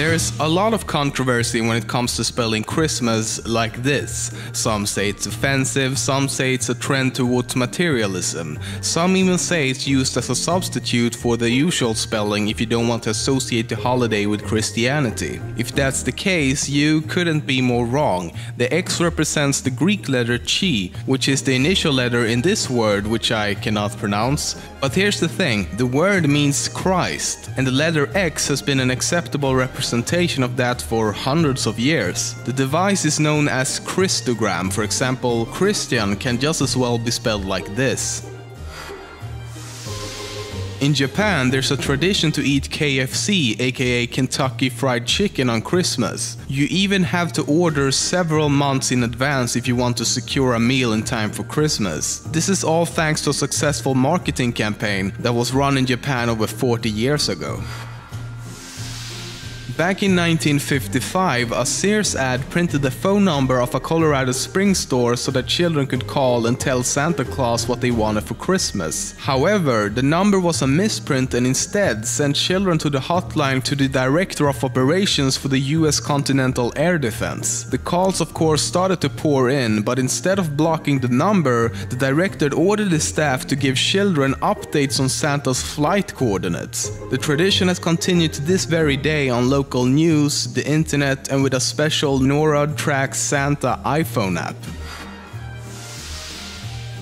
There's a lot of controversy when it comes to spelling Christmas like this. Some say it's offensive, some say it's a trend towards materialism. Some even say it's used as a substitute for the usual spelling if you don't want to associate the holiday with Christianity. If that's the case, you couldn't be more wrong. The X represents the Greek letter chi, which is the initial letter in this word, which I cannot pronounce. But here's the thing, the word means Christ, and the letter X has been an acceptable representation of that for hundreds of years. The device is known as Christogram. For example, Christian can just as well be spelled like this. In Japan, there's a tradition to eat KFC, aka Kentucky Fried Chicken, on Christmas. You even have to order several months in advance if you want to secure a meal in time for Christmas. This is all thanks to a successful marketing campaign that was run in Japan over 40 years ago. Back in 1955, a Sears ad printed the phone number of a Colorado Springs store so that children could call and tell Santa Claus what they wanted for Christmas. However, the number was a misprint and instead sent children to the hotline to the Director of Operations for the US Continental Air Defense. The calls of course started to pour in, but instead of blocking the number, the director ordered his staff to give children updates on Santa's flight coordinates. The tradition has continued to this very day on local news, the internet, and with a special NORAD Track Santa iPhone app.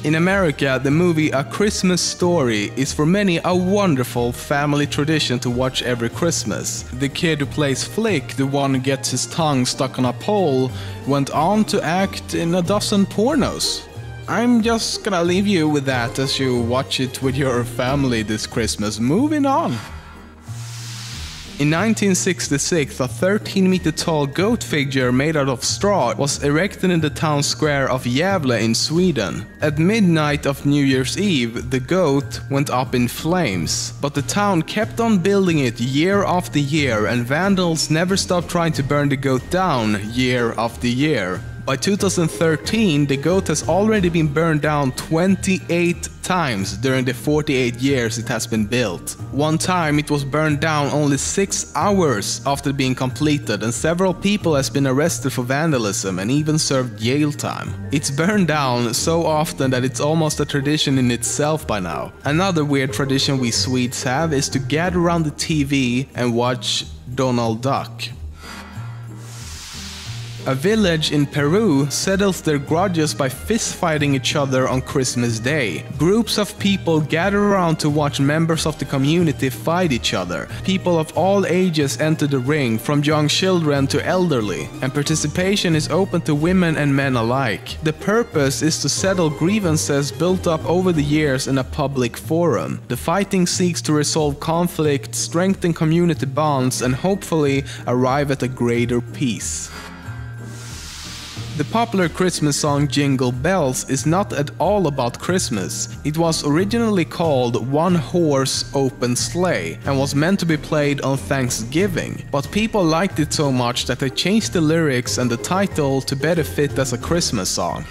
In America, the movie A Christmas Story is for many a wonderful family tradition to watch every Christmas. The kid who plays Flick, the one who gets his tongue stuck on a pole, went on to act in a dozen pornos. I'm just gonna leave you with that as you watch it with your family this Christmas. Moving on. In 1966, a 13-meter tall goat figure made out of straw was erected in the town square of Gävle in Sweden. At midnight of New Year's Eve, the goat went up in flames, but the town kept on building it year after year, and vandals never stopped trying to burn the goat down year after year. By 2013, the goat has already been burned down 28 times during the 48 years it has been built. One time it was burned down only 6 hours after being completed, and several people has been arrested for vandalism and even served jail time. It's burned down so often that it's almost a tradition in itself by now. Another weird tradition we Swedes have is to gather around the TV and watch Donald Duck. A village in Peru settles their grudges by fist-fighting each other on Christmas Day. Groups of people gather around to watch members of the community fight each other. People of all ages enter the ring, from young children to elderly, and participation is open to women and men alike. The purpose is to settle grievances built up over the years in a public forum. The fighting seeks to resolve conflict, strengthen community bonds, and hopefully arrive at a greater peace. The popular Christmas song Jingle Bells is not at all about Christmas. It was originally called One Horse Open Sleigh and was meant to be played on Thanksgiving, but people liked it so much that they changed the lyrics and the title to better fit as a Christmas song.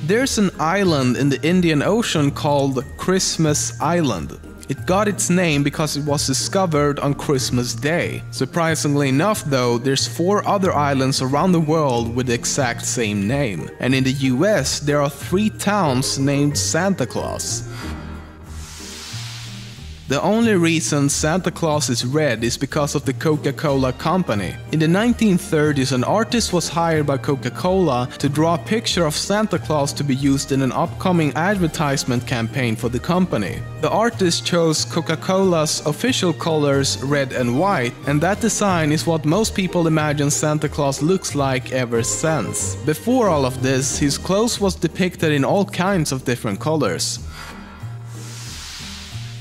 There's an island in the Indian Ocean called Christmas Island. It got its name because it was discovered on Christmas Day. Surprisingly enough though, there's 4 other islands around the world with the exact same name. And in the US, there are 3 towns named Santa Claus. The only reason Santa Claus is red is because of the Coca-Cola company. In the 1930s, an artist was hired by Coca-Cola to draw a picture of Santa Claus to be used in an upcoming advertisement campaign for the company. The artist chose Coca-Cola's official colors, red and white, and that design is what most people imagine Santa Claus looks like ever since. Before all of this, his clothes was depicted in all kinds of different colors.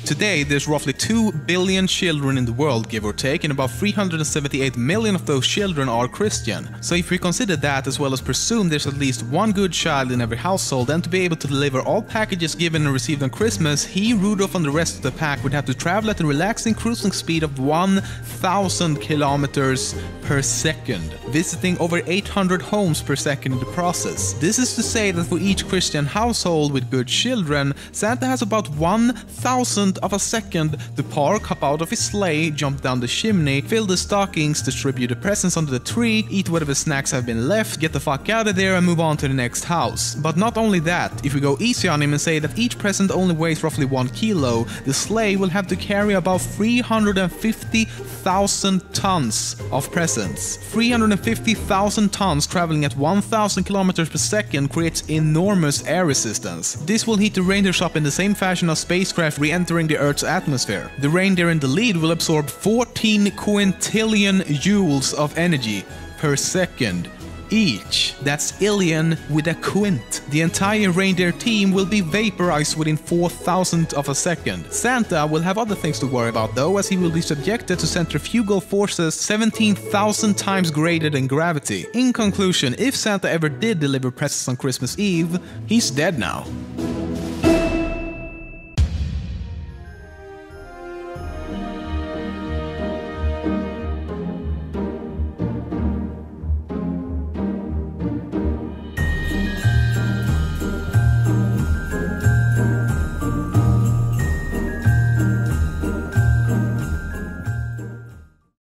Today, there's roughly 2 billion children in the world, give or take, and about 378 million of those children are Christian. So if we consider that, as well as presume there's at least one good child in every household, then to be able to deliver all packages given and received on Christmas, he, Rudolph, and the rest of the pack would have to travel at a relaxing cruising speed of 1,000 kilometers per second. second, visiting over 800 homes per second in the process. This is to say that for each Christian household with good children, Santa has about 1,000th of a second to park, hop out of his sleigh, jump down the chimney, fill the stockings, distribute the presents under the tree, eat whatever snacks have been left, get the fuck out of there and move on to the next house. But not only that, if we go easy on him and say that each present only weighs roughly 1 kilo, the sleigh will have to carry about 350,000 tons of presents. 350,000 tons traveling at 1,000 kilometers per second creates enormous air resistance. This will heat the reindeer shop in the same fashion as spacecraft re-entering the Earth's atmosphere. The reindeer in the lead will absorb 14 quintillion joules of energy per second each. That's illion with a quint. The entire reindeer team will be vaporized within 4,000th of a second. Santa will have other things to worry about though, as he will be subjected to centrifugal forces 17,000 times greater than gravity. In conclusion, if Santa ever did deliver presents on Christmas Eve, he's dead now.